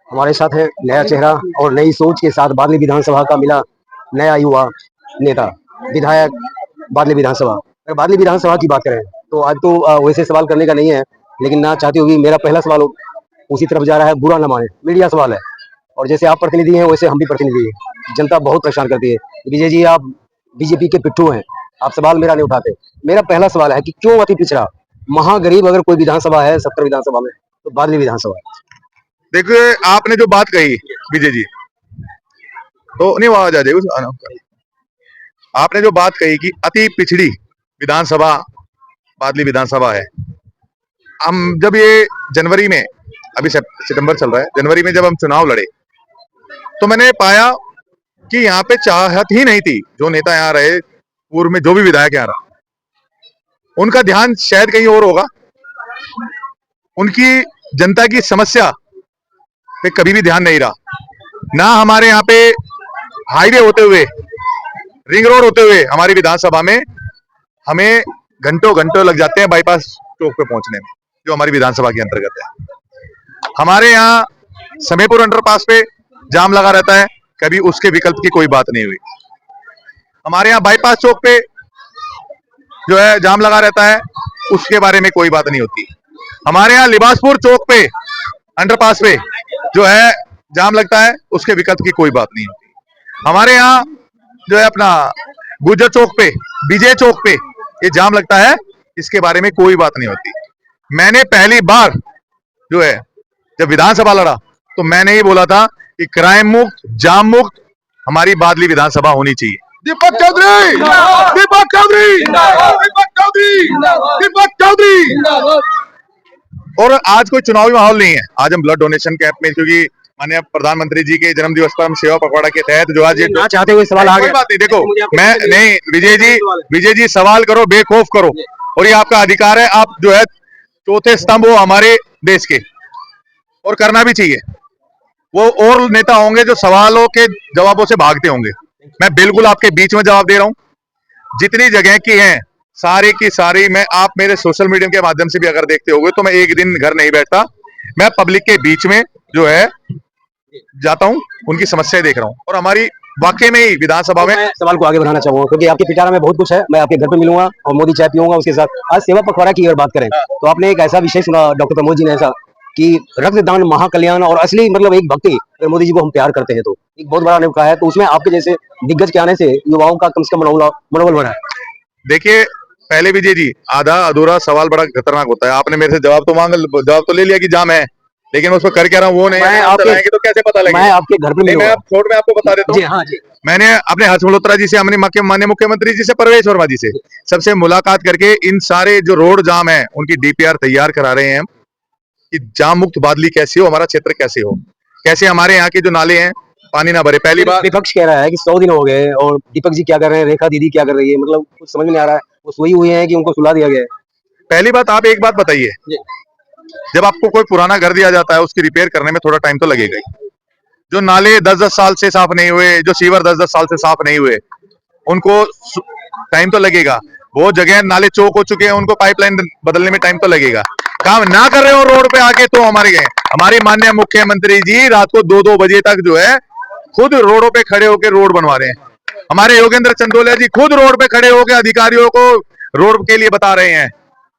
हमारे साथ है नया चेहरा और नई सोच के साथ बादली विधानसभा का मिला नया युवा नेता विधायक बादली विधानसभा। अगर बादली विधानसभा की बात करें तो आज तो वैसे सवाल करने का नहीं है, लेकिन ना चाहती होगी मेरा पहला सवाल उसी तरफ जा रहा है, बुरा ना माने, मीडिया सवाल है। और जैसे आप प्रतिनिधि हैं वैसे हम भी प्रतिनिधि हैं। जनता बहुत परेशान करती है। विजय जी, आप बीजेपी के पिट्ठू हैं, आप सवाल मेरा नहीं उठाते। मेरा पहला सवाल है कि क्यों अति पिछड़ा महागरीब अगर कोई विधानसभा है 70 विधानसभा में तो बादली विधानसभा है। देखिए, आपने जो बात कही विजय जी, तो नहीं आवाज आ जाएगी। आपने जो बात कही कि अति पिछड़ी विधानसभा बादली विधानसभा है। हम जब ये जनवरी में, अभी सितंबर चल रहा है, जनवरी में जब हम चुनाव लड़े तो मैंने पाया कि यहाँ पे चाहत ही नहीं थी। जो नेता यहाँ रहे, पूर्व में जो भी विधायक यहाँ रहा, उनका ध्यान शायद कहीं और होगा। उनकी जनता की समस्या पे कभी भी ध्यान नहीं रहा। ना हमारे यहाँ पे हाईवे होते हुए, रिंग रोड होते हुए हमारी विधानसभा में हमें घंटों घंटों लग जाते हैं बाईपास चौक पे पहुंचने में, जो हमारी विधानसभा के अंतर्गत है। हमारे यहाँ समयपुर अंडरपास पे जाम लगा रहता है, कभी उसके विकल्प की कोई बात नहीं हुई। हमारे यहाँ बाईपास चौक पे जो है जाम लगा रहता है, उसके बारे में कोई बात नहीं होती। हमारे यहाँ लिबासपुर चौक पे अंडरपास पे जो है जाम लगता है, उसके विकल्प की कोई बात नहीं होती। हमारे यहाँ जो है अपना गुजर चौक पे, विजय चौक पे ये जाम लगता है, इसके बारे में कोई बात नहीं होती। मैंने पहली बार जो है जब विधानसभा लड़ा तो मैंने ही बोला था कि क्राइम मुक्त, जाम मुक्त हमारी बादली विधानसभा होनी चाहिए। दीपक चौधरी, दीपक चौधरी, दीपक चौधरी, दीपक चौधरी। और आज कोई चुनावी माहौल नहीं है। आज हम ब्लड डोनेशन कैंप में, क्योंकि माननीय प्रधानमंत्री जी के जन्म दिवस पर हम सेवा पखवाड़ा के तहत जो आज ये ना चाहते हुए सवाल आ गया। बात नहीं, देखो मैं नहीं, विजय जी सवाल करो, बेखौफ करो, और ये आपका अधिकार है। आप जो है चौथे स्तंभ हो हमारे देश के, और करना भी चाहिए। वो और नेता होंगे जो सवालों के जवाबों से भागते होंगे, मैं बिल्कुल आपके बीच में जवाब दे रहा हूं। जितनी जगह की हैं सारी की सारी, मैं आप मेरे सोशल मीडिया के माध्यम से भी अगर देखते होंगे तो मैं एक दिन घर नहीं बैठता, मैं पब्लिक के बीच में जो है जाता हूं, उनकी समस्याएं देख रहा हूं। और हमारी वाकई में ही विधानसभा में सवाल को आगे बढ़ाना चाहूंगा क्योंकि आपके पिटारा में बहुत कुछ है। मैं आपके घर पे मिलूंगा और मोदी चाय पीऊंगा उसके साथ। आज सेवा पखवाड़ा की अगर बात करें तो आपने एक ऐसा विषय सुना डॉक्टर प्रमोद जी ने, ऐसा कि रक्तदान महाकल्याण और असली मतलब एक भक्ति, अगर मोदी जी को हम प्यार करते हैं तो एक बहुत बड़ा न्यौता है। तो उसमें आपके जैसे दिग्गज के आने से युवाओं का कम से कम मनोबल बढ़ा है। देखिए, पहले विजय जी आधा अधूरा सवाल बड़ा खतरनाक होता है। आपने मेरे से जवाब तो ले लिया कि जाम है, लेकिन उसको कर क्या रहा हूँ वो नहीं है, तो कैसे पता लगेगा? मैं आपके घर पे मैं छोड़ में आपको बता देता हूँ। जी हाँ जी, मैंने अपने हर्ष मल्होत्रा जी से, हमने माननीय मुख्यमंत्री जी से, परवेश वर्मा जी से सबसे मुलाकात करके इन सारे जो रोड जाम है उनकी डीपीआर तैयार करा रहे हैं कि जाम मुक्त बादली कैसे हो, हमारा क्षेत्र कैसे हो, कैसे हमारे यहाँ के जो नाले हैं पानी ना भरे। पहली बार विपक्ष कह रहा है कि 100 दिन हो गए और दीपक जी क्या कर रहे हैं, रेखा दीदी क्या कर रही है, मतलब कुछ समझ में नहीं आ रहा है। वो सोई हुई है कि उनको सुला दिया गया है। पहली बात, आप एक बात बताइए, जब आपको कोई पुराना घर दिया जाता है उसकी रिपेयर करने में थोड़ा टाइम तो लगेगा ही। जो नाले 10-10 साल से साफ नहीं हुए, जो सीवर 10-10 साल से साफ नहीं हुए, उनको टाइम तो लगेगा। वो जगह नाले चौक हो चुके हैं, उनको पाइपलाइन बदलने में टाइम तो लगेगा। काम ना कर रहे हो रोड पे आके तो हमारे माननीय मुख्यमंत्री जी रात को 2-2 बजे तक जो है खुद रोडों पे खड़े होकर रोड बनवा रहे हैं। हमारे योगेंद्र चंदोलिया जी खुद रोड पे खड़े होकर अधिकारियों को रोड के लिए बता रहे हैं।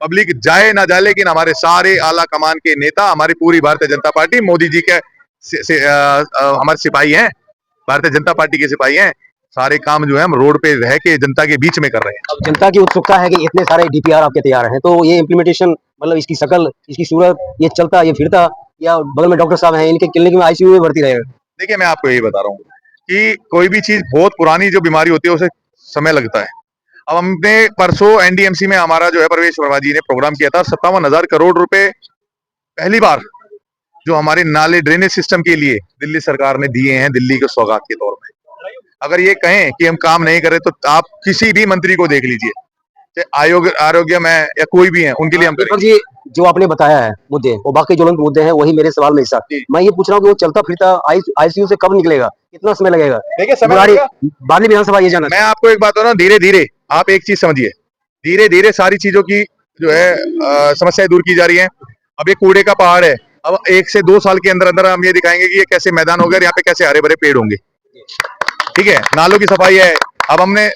पब्लिक जाए ना जाए, लेकिन हमारे सारे आला कमान के नेता, हमारी पूरी भारतीय जनता पार्टी, मोदी जी के हमारे सिपाही हैं, भारतीय जनता पार्टी के सिपाही हैं। सारे काम जो है हम रोड पे रह के जनता के बीच में कर रहे हैं। जनता की उत्सुकता है कि इतने सारे डीपीआर आपके तैयार हैं, तो ये इम्प्लीमेंटेशन मतलब इसकी शकल, इसकी सूरत, ये चलता, ये फिरता, या बगल में डॉक्टर साहब हैं इनके क्लिनिक में आईसीयू में भर्ती रहेगा? देखिए, मैं आपको यही बता रहा हूँ कि कोई भी चीज बहुत पुरानी जो बीमारी होती है उसे समय लगता है। अब हमने परसों एनडीएमसी में हमारा जो है परवेश वर्मा जी ने प्रोग्राम किया था, 57,000 करोड़ रुपए पहली बार जो हमारे नाले ड्रेनेज सिस्टम के लिए दिल्ली सरकार ने दिए हैं, दिल्ली के सौगात के तौर में। अगर ये कहें कि हम काम नहीं करें तो आप किसी भी मंत्री को देख लीजिए, चाहे आरोग्य में या कोई भी है, उनके लिए हम दीपक जी जो आपने बताया है मुद्दे, वो बाकी ज्वलंत मुद्दे हैं, वही मेरे सवाल में हिस्सा। मैं ये पूछ रहा हूँ कि वो चलता फिरता आईसीयू से कब निकलेगा, कितना समय लगेगा? देखिए, समय बादली विधानसभा ये जाना। मैं आपको एक बात बताऊं, धीरे धीरे आप एक चीज समझिए, धीरे धीरे सारी चीजों की जो है समस्याएं दूर की जा रही है। अब ये कूड़े का पहाड़ है, अब 1 से 2 साल के अंदर अंदर हम ये दिखाएंगे कि ये कैसे मैदान होगा और यहाँ पे कैसे हरे भरे पेड़ होंगे। ठीक है, नालों की सफाई है। अब हमने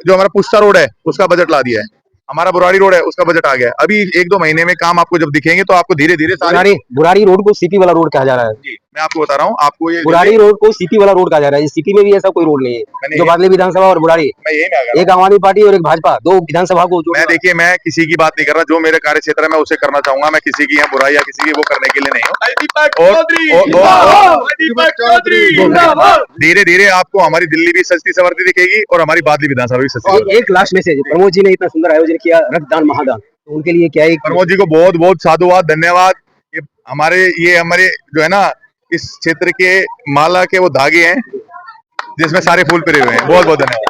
जो हमारा पुस्ता रोड है उसका बजट ला दिया है, हमारा बुराड़ी रोड है उसका बजट आ गया है। अभी 1-2 महीने में काम आपको जब दिखेंगे तो आपको धीरे धीरे सारे बुराड़ी रोड को सीपी वाला रोड कहा जा रहा है। जी मैं आपको बता रहा हूँ, आपको ये बुराड़ी रोड को सीपी वाला रोड कहा जा रहा है। सिटी में भी ऐसा कोई रोड नहीं है जो बादली विधानसभा और बुराड़ी, मैं यही में आ गया एक आम आदमी पार्टी और एक भाजपा, दो विधानसभा को मैं देखिए मैं किसी की बात नहीं कर रहा, जो मेरे कार्य क्षेत्र है मैं उसे करना चाहूंगा। मैं किसी की यहाँ बुराई या किसी की वो करने के लिए नहीं हूँ। धीरे धीरे आपको हमारी दिल्ली भी सस्ती सवरती दिखेगी और हमारी बादली विधानसभा भी सस्ती। एक लास्ट मैसेज, प्रमोद जी ने इतना सुंदर आयोजन किया, रक्तदान महादान, तो उनके लिए क्या है? प्रमोद जी को बहुत बहुत साधुवाद, धन्यवाद। ये हमारे जो है ना इस क्षेत्र के माला के वो धागे हैं जिसमें सारे फूल पिरे हुए हैं। बहुत बहुत धन्यवाद।